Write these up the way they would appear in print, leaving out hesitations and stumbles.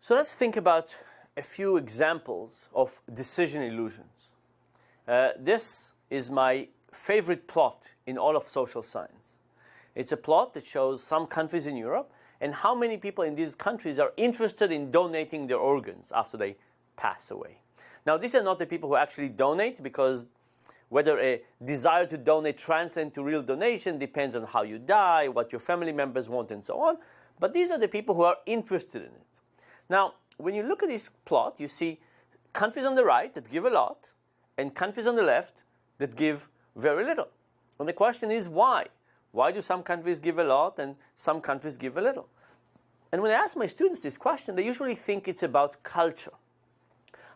So let's think about a few examples of decision illusions. This is my favorite plot in all of social science. It's a plot that shows some countries in Europe and how many people in these countries are interested in donating their organs after they pass away. Now, these are not the people who actually donate, because whether a desire to donate translates to real donation depends on how you die, what your family members want, and so on. But these are the people who are interested in it. Now, when you look at this plot, you see countries on the right that give a lot and countries on the left that give very little. And the question is why? Why do some countries give a lot and some countries give a little? And when I ask my students this question, they usually think it's about culture.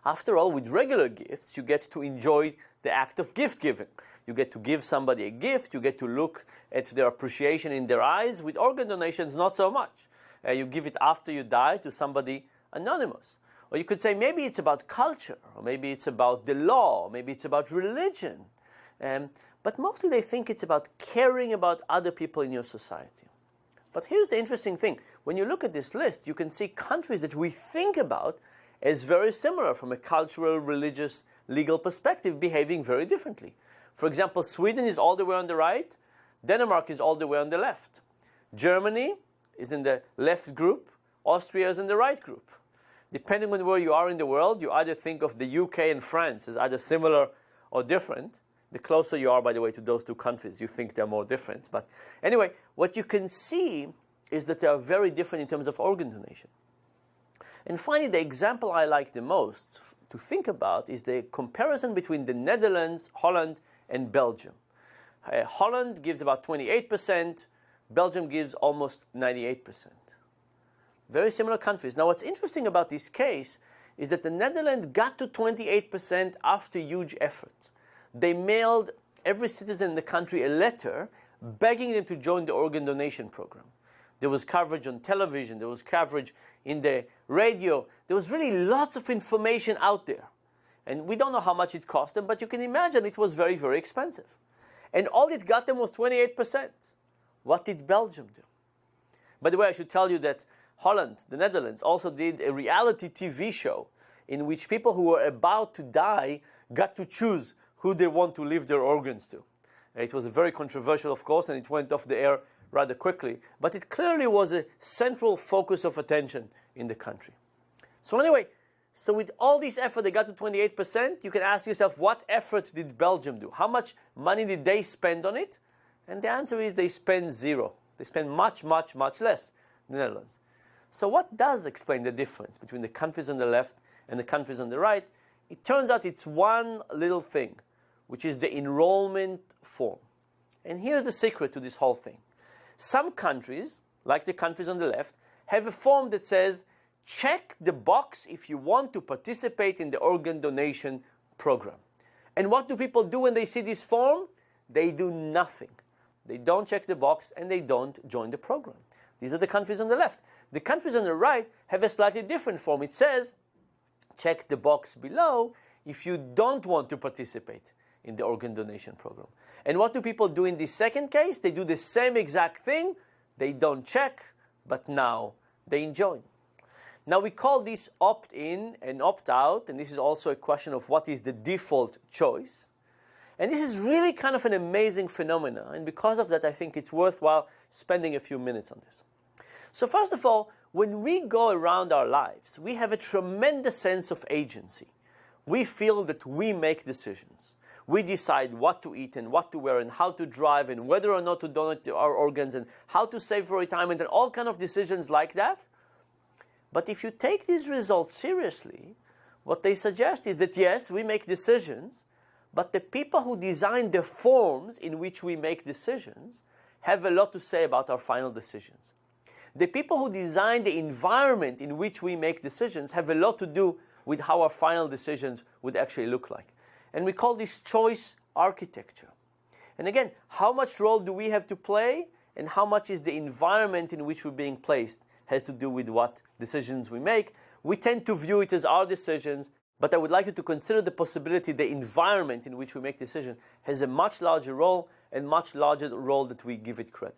After all, with regular gifts, you get to enjoy the act of gift giving. You get to give somebody a gift. You get to look at their appreciation in their eyes. With organ donations, not so much. You give it after you die to somebody anonymous. Or you could say maybe it's about culture, or maybe it's about the law, or maybe it's about religion. But mostly they think it's about caring about other people in your society. But here's the interesting thing. When you look at this list, you can see countries that we think about as very similar from a cultural, religious, legal perspective, behaving very differently. For example, Sweden is all the way on the right. Denmark is all the way on the left. Germany is in the left group. Austria is in the right group. Depending on where you are in the world, you either think of the UK and France as either similar or different. The closer you are, by the way, to those two countries, you think they're more different. But anyway, what you can see is that they are very different in terms of organ donation. And finally, the example I like the most to think about is the comparison between the Netherlands, Holland, and Belgium. Holland gives about 28%. Belgium gives almost 98%. Very similar countries. Now, what's interesting about this case is that the Netherlands got to 28% after huge effort. They mailed every citizen in the country a letter begging them to join the organ donation program. There was coverage on television. There was coverage in the radio. There was really lots of information out there. And we don't know how much it cost them, but you can imagine it was very, very expensive. And all it got them was 28%. What did Belgium do? By the way, I should tell you that Holland, the Netherlands, also did a reality TV show in which people who were about to die got to choose who they want to leave their organs to. It was very controversial, of course, and it went off the air rather quickly. But it clearly was a central focus of attention in the country. So anyway, so with all this effort, they got to 28%. You can ask yourself, what effort did Belgium do? How much money did they spend on it? And the answer is they spend zero. They spend much, much, much less than the Netherlands. So what does explain the difference between the countries on the left and the countries on the right? It turns out it's one little thing, which is the enrollment form. And here's the secret to this whole thing. Some countries, like the countries on the left, have a form that says, check the box if you want to participate in the organ donation program. And what do people do when they see this form? They do nothing. They don't check the box and they don't join the program. These are the countries on the left. The countries on the right have a slightly different form. It says, check the box below if you don't want to participate in the organ donation program. And what do people do in this second case? They do the same exact thing. They don't check, but now they join. Now we call this opt-in and opt-out, and this is also a question of what is the default choice. And this is really kind of an amazing phenomenon, and because of that I think it's worthwhile spending a few minutes on this. So first of all, when we go around our lives, we have a tremendous sense of agency. We feel that we make decisions. We decide what to eat and what to wear and how to drive and whether or not to donate our organs and how to save for retirement and all kinds of decisions like that. But if you take these results seriously, what they suggest is that yes, we make decisions, but the people who design the forms in which we make decisions have a lot to say about our final decisions. The people who design the environment in which we make decisions have a lot to do with how our final decisions would actually look like. And we call this choice architecture. And again, how much role do we have to play and how much is the environment in which we're being placed has to do with what decisions we make. We tend to view it as our decisions, but I would like you to consider the possibility the environment in which we make decisions has a much larger role and much larger role that we give it credit.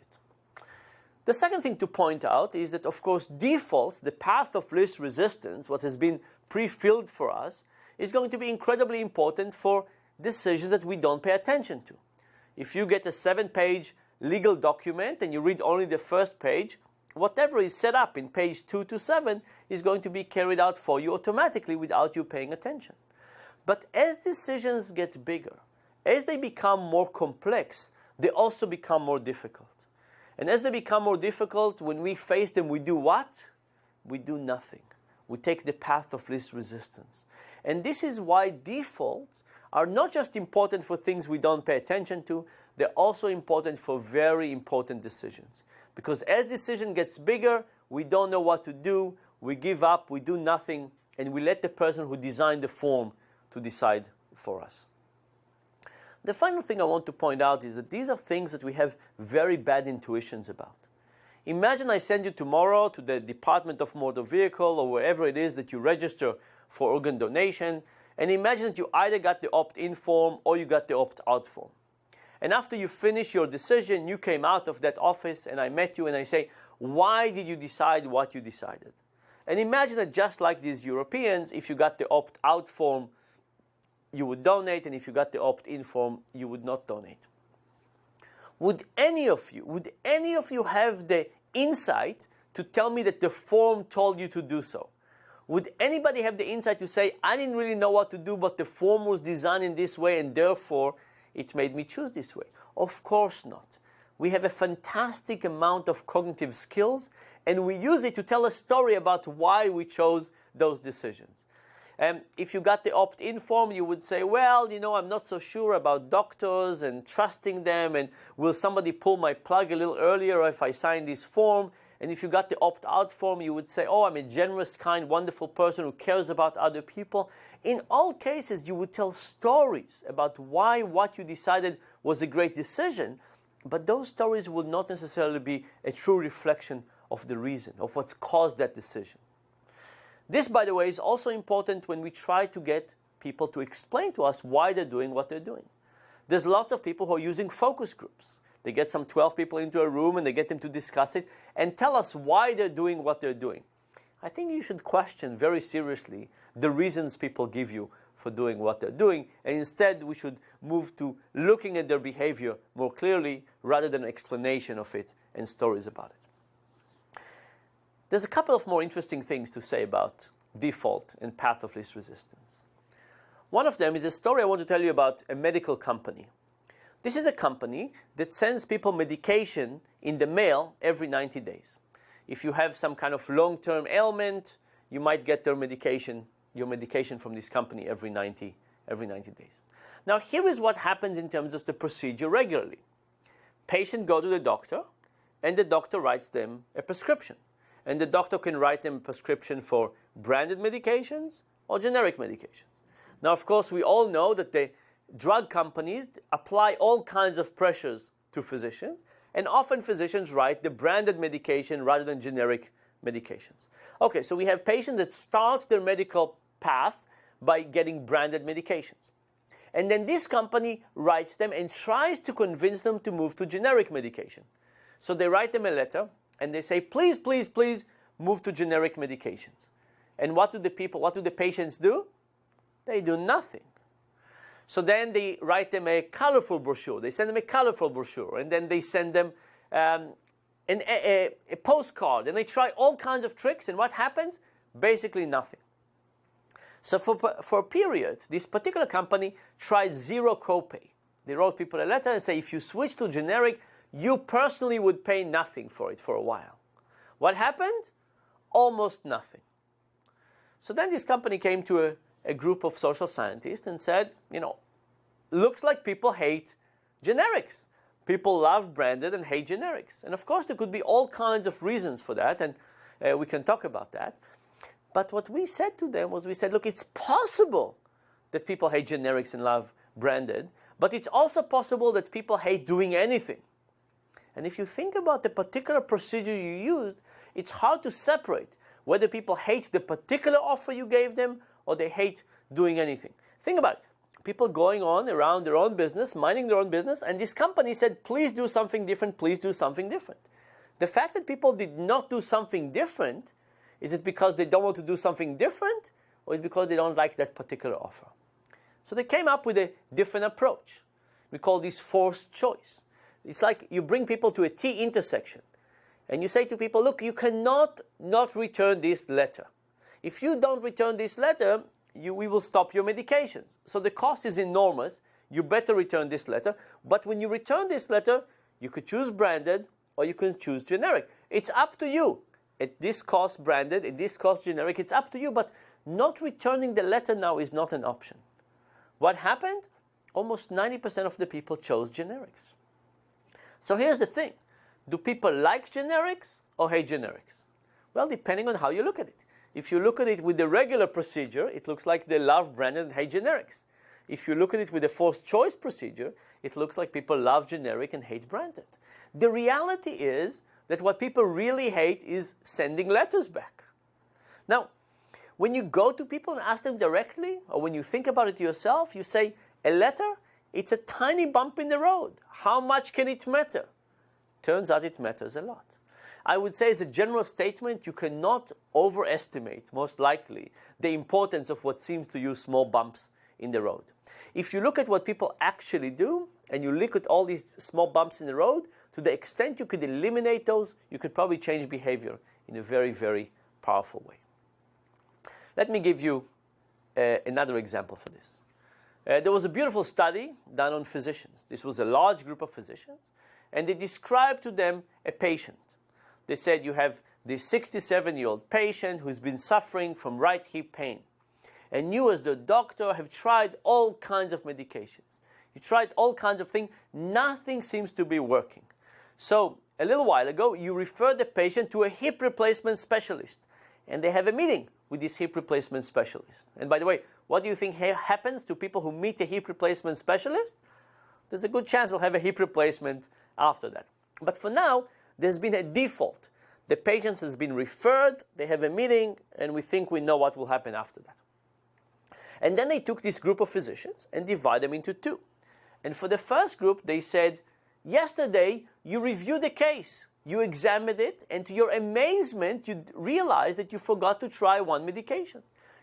The second thing to point out is that, of course, defaults, the path of least resistance, what has been pre-filled for us, is going to be incredibly important for decisions that we don't pay attention to. If you get a 7-page legal document and you read only the first page, whatever is set up in page 2 to 7 is going to be carried out for you automatically without you paying attention. But as decisions get bigger, as they become more complex, they also become more difficult. And as they become more difficult, when we face them, we do what? We do nothing. We take the path of least resistance. And this is why defaults are not just important for things we don't pay attention to, they're also important for very important decisions. Because as decision gets bigger, we don't know what to do, we give up, we do nothing, and we let the person who designed the form to decide for us. The final thing I want to point out is that these are things that we have very bad intuitions about. Imagine I send you tomorrow to the Department of Motor Vehicle or wherever it is that you register for organ donation, and imagine that you either got the opt-in form or you got the opt-out form. And after you finish your decision, you came out of that office and I met you and I say, why did you decide what you decided? And imagine that just like these Europeans, if you got the opt-out form, you would donate, and if you got the opt-in form, you would not donate. Would any of you have the insight to tell me that the form told you to do so? Would anybody have the insight to say, I didn't really know what to do, but the form was designed in this way, and therefore it made me choose this way? Of course not. We have a fantastic amount of cognitive skills, and we use it to tell a story about why we chose those decisions. If you got the opt-in form, you would say, well, I'm not so sure about doctors and trusting them, and will somebody pull my plug a little earlier if I sign this form? And if you got the opt-out form, you would say, oh, I'm a generous, kind, wonderful person who cares about other people. In all cases, you would tell stories about why what you decided was a great decision, but those stories would not necessarily be a true reflection of the reason, of what's caused that decision. This, by the way, is also important when we try to get people to explain to us why they're doing what they're doing. There's lots of people who are using focus groups. They get some 12 people into a room and they get them to discuss it and tell us why they're doing what they're doing. I think you should question very seriously the reasons people give you for doing what they're doing, and instead we should move to looking at their behavior more clearly rather than an explanation of it and stories about it. There's a couple of more interesting things to say about default and path of least resistance. One of them is a story I want to tell you about a medical company. This is a company that sends people medication in the mail every 90 days. If you have some kind of long-term ailment, you might get your medication from this company every 90 days. Now, here is what happens in terms of the procedure regularly. Patients go to the doctor, and the doctor writes them a prescription. And the doctor can write them a prescription for branded medications or generic medications. Now, of course, we all know that the drug companies apply all kinds of pressures to physicians, and often physicians write the branded medication rather than generic medications. Okay, so we have patients that start their medical path by getting branded medications. And then this company writes them and tries to convince them to move to generic medication. So they write them a letter, and they say, please, please, please move to generic medications. And what do the patients do? They do nothing. So then they write them a colorful brochure. They send them a colorful brochure. And then they send them a postcard. And they try all kinds of tricks. And what happens? Basically nothing. So for a period, this particular company tried zero copay. They wrote people a letter and say, if you switch to generic, you personally would pay nothing for it for a while. What happened? Almost nothing. So then this company came to a group of social scientists and said, looks like people hate generics. People love branded and hate generics. And of course, there could be all kinds of reasons for that, and we can talk about that. But what we said to them was, we said, look, it's possible that people hate generics and love branded, but it's also possible that people hate doing anything. And if you think about the particular procedure you used, it's hard to separate whether people hate the particular offer you gave them or they hate doing anything. Think about it. People going on around their own business, minding their own business, and this company said, please do something different, please do something different. The fact that people did not do something different, is it because they don't want to do something different, or is it because they don't like that particular offer? So they came up with a different approach. We call this forced choice. It's like you bring people to a T intersection, and you say to people, look, you cannot not return this letter. If you don't return this letter, we will stop your medications. So the cost is enormous. You better return this letter. But when you return this letter, you could choose branded or you can choose generic. It's up to you. At this cost branded, at this cost generic, it's up to you. But not returning the letter now is not an option. What happened? Almost 90% of the people chose generics. So here's the thing. Do people like generics or hate generics? Well, depending on how you look at it. If you look at it with the regular procedure, it looks like they love branded and hate generics. If you look at it with the forced choice procedure, it looks like people love generic and hate branded. The reality is that what people really hate is sending letters back. Now, when you go to people and ask them directly, or when you think about it yourself, you say, a letter, it's a tiny bump in the road. How much can it matter? Turns out it matters a lot. I would say as a general statement, you cannot overestimate, most likely, the importance of what seems to you small bumps in the road. If you look at what people actually do, and you look at all these small bumps in the road, to the extent you could eliminate those, you could probably change behavior in a very, very powerful way. Let me give you another example for this. There was a beautiful study done on physicians. This was a large group of physicians, and they described to them a patient. They said you have this 67-year-old patient who's been suffering from right hip pain. And you as the doctor have tried all kinds of medications. You tried all kinds of things. Nothing seems to be working. So a little while ago, you referred the patient to a hip replacement specialist. And they have a meeting with this hip replacement specialist. And by the way, what do you think happens to people who meet a hip replacement specialist? There's a good chance they'll have a hip replacement after that. But for now, there's been a default. The patient has been referred, they have a meeting, and we think we know what will happen after that. And then they took this group of physicians and divided them into two. And for the first group, they said, yesterday, you reviewed the case. You examined it, and to your amazement, you realized that you forgot to try one medication.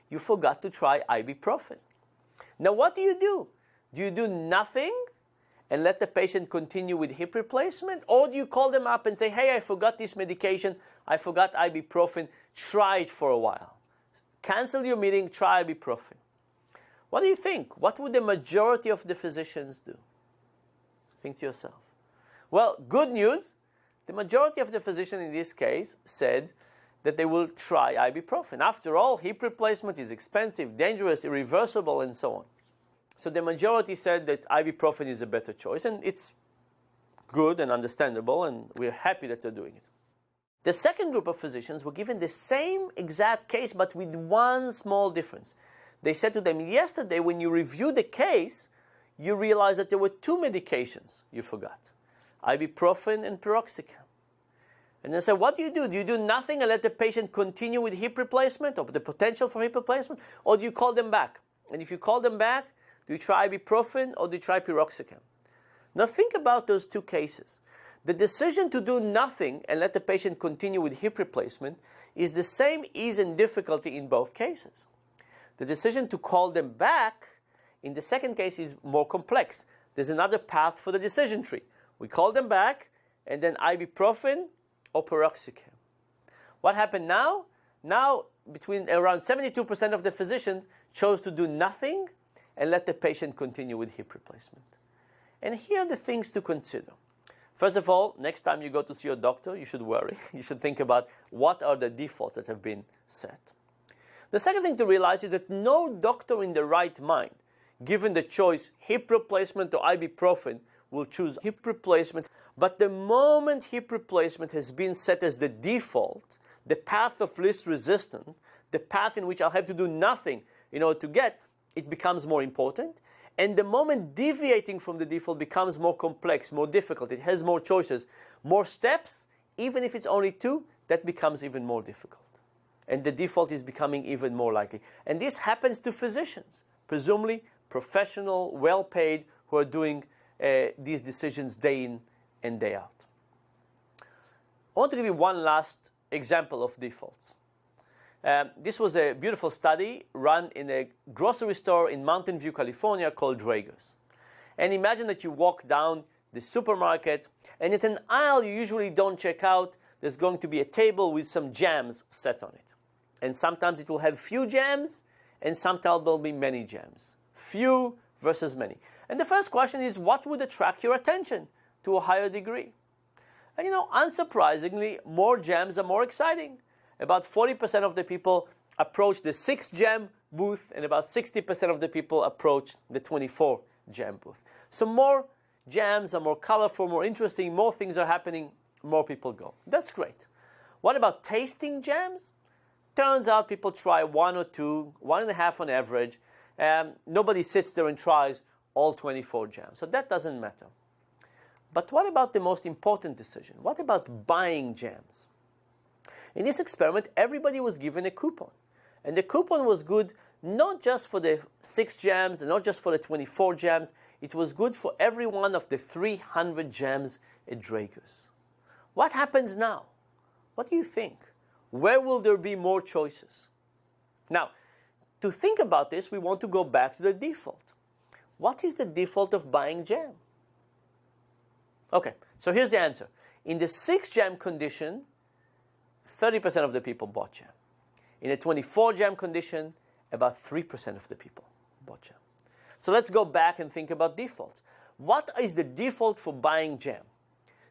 You forgot to try ibuprofen. Now, what do? Do you do nothing and let the patient continue with hip replacement? Or do you call them up and say, hey, I forgot this medication, I forgot ibuprofen, try it for a while. Cancel your meeting, try ibuprofen. What do you think? What would the majority of the physicians do? Think to yourself. Well, good news, the majority of the physicians in this case said that they will try ibuprofen. After all, hip replacement is expensive, dangerous, irreversible, and so on. So the majority said that ibuprofen is a better choice, and it's good and understandable, and we're happy that they're doing it. The second group of physicians were given the same exact case, but with one small difference. They said to them, yesterday when you reviewed the case, you realized that there were two medications you forgot, ibuprofen and piroxicam. And they said, what do? Do you do nothing and let the patient continue with hip replacement or the potential for hip replacement? Or do you call them back? And if you call them back, do you try ibuprofen or do you try piroxicam? Now think about those two cases. The decision to do nothing and let the patient continue with hip replacement is the same ease and difficulty in both cases. The decision to call them back in the second case is more complex. There's another path for the decision tree. We call them back and then ibuprofen or piroxicam. What happened now? Now, between around 72% of the physicians chose to do nothing and let the patient continue with hip replacement. And here are the things to consider. First of all, next time you go to see your doctor, you should worry. You should think about what are the defaults that have been set. The second thing to realize is that no doctor in the right mind, given the choice hip replacement or ibuprofen, will choose hip replacement. But the moment hip replacement has been set as the default, the path of least resistance, the path in which I'll have to do nothing in order to get, it becomes more important. And the moment deviating from the default becomes more complex, more difficult, it has more choices, more steps, even if it's only two, that becomes even more difficult. And the default is becoming even more likely. And this happens to physicians, presumably professional, well-paid, who are doing these decisions day in and day out. I want to give you one last example of defaults. This was a beautiful study run in a grocery store in Mountain View, California called Draeger's. And imagine that you walk down the supermarket, and at an aisle you usually don't check out, there's going to be a table with some jams set on it. And sometimes it will have few jams, and sometimes there will be many jams. Few versus many. And the first question is, what would attract your attention to a higher degree? And unsurprisingly, more jams are more exciting. About 40% of the people approach the 6 jam booth, and about 60% of the people approach the 24 jam booth. So more jams are more colorful, more interesting, more things are happening, more people go. That's great. What about tasting jams? Turns out people try 1 or 2, 1.5 on average. Nobody sits there and tries all 24 jams. So that doesn't matter. But what about the most important decision? What about buying jams? In this experiment, everybody was given a coupon. And the coupon was good not just for the 6 jams and not just for the 24 jams. It was good for every one of the 300 jams at Draeger's. What happens now? What do you think? Where will there be more choices? Now, to think about this, we want to go back to the default. What is the default of buying jam? Okay, so here's the answer. In the 6 jam condition, 30% of the people bought jam. In a 24 jam condition, about 3% of the people bought jam. So let's go back and think about defaults. What is the default for buying jam?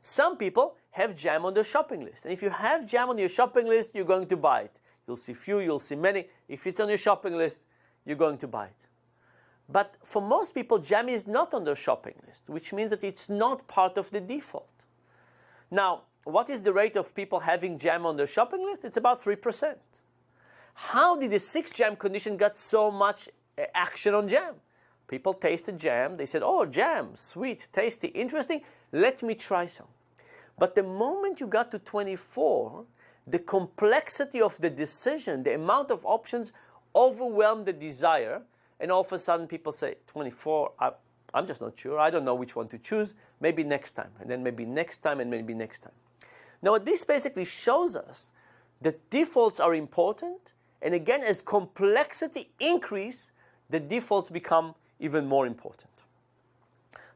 Some people have jam on their shopping list. And if you have jam on your shopping list, you're going to buy it. You'll see few, you'll see many. If it's on your shopping list, you're going to buy it. But for most people, jam is not on their shopping list, which means that it's not part of the default. Now, what is the rate of people having jam on their shopping list? It's about 3%. How did the 6 jam condition get so much action on jam? People tasted jam. They said, oh, jam, sweet, tasty, interesting. Let me try some. But the moment you got to 24, the complexity of the decision, the amount of options overwhelmed the desire. And all of a sudden people say, 24, I'm just not sure. I don't know which one to choose. Maybe next time. And then maybe next time and maybe next time. Now, this basically shows us that defaults are important. And again, as complexity increases, the defaults become even more important.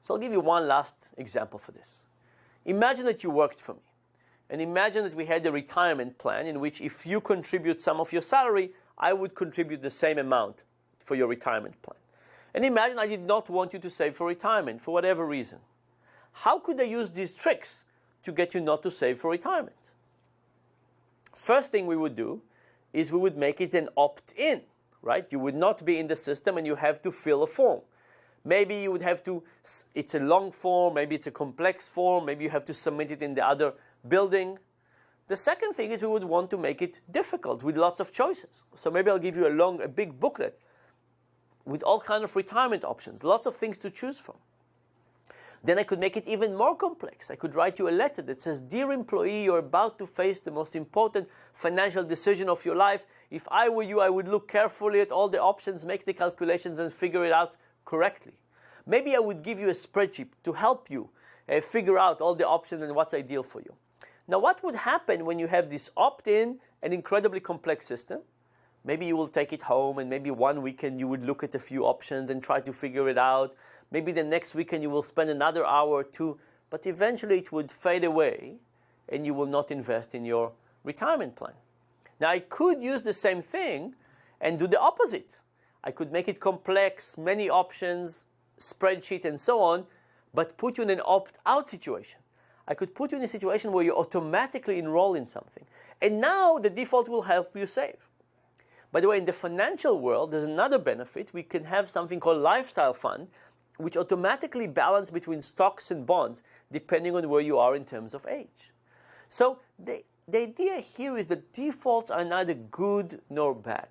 So I'll give you one last example for this. Imagine that you worked for me. And imagine that we had a retirement plan in which if you contribute some of your salary, I would contribute the same amount for your retirement plan. And imagine I did not want you to save for retirement for whatever reason. How could I use these tricks to get you not to save for retirement? First thing we would do is we would make it an opt-in, right? You would not be in the system and you have to fill a form. Maybe you would have to, it's a long form, maybe it's a complex form, maybe you have to submit it in the other building. The second thing is we would want to make it difficult with lots of choices. So maybe I'll give you a big booklet with all kinds of retirement options, lots of things to choose from. Then I could make it even more complex. I could write you a letter that says, dear employee, you're about to face the most important financial decision of your life. If I were you, I would look carefully at all the options, make the calculations, and figure it out correctly. Maybe I would give you a spreadsheet to help you figure out all the options and what's ideal for you. Now, what would happen when you have this opt-in, an incredibly complex system? Maybe you will take it home, and maybe one weekend you would look at a few options and try to figure it out. Maybe the next weekend you will spend another hour or two, but eventually it would fade away, and you will not invest in your retirement plan. Now, I could use the same thing and do the opposite. I could make it complex, many options, spreadsheet, and so on, but put you in an opt-out situation. I could put you in a situation where you automatically enroll in something. And now the default will help you save. By the way, in the financial world, there's another benefit. We can have something called lifestyle fund, which automatically balance between stocks and bonds, depending on where you are in terms of age. So the idea here is that defaults are neither good nor bad.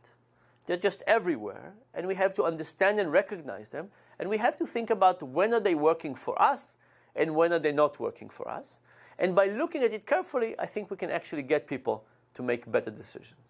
They're just everywhere, and we have to understand and recognize them, and we have to think about when are they working for us, and when are they not working for us. And by looking at it carefully, I think we can actually get people to make better decisions.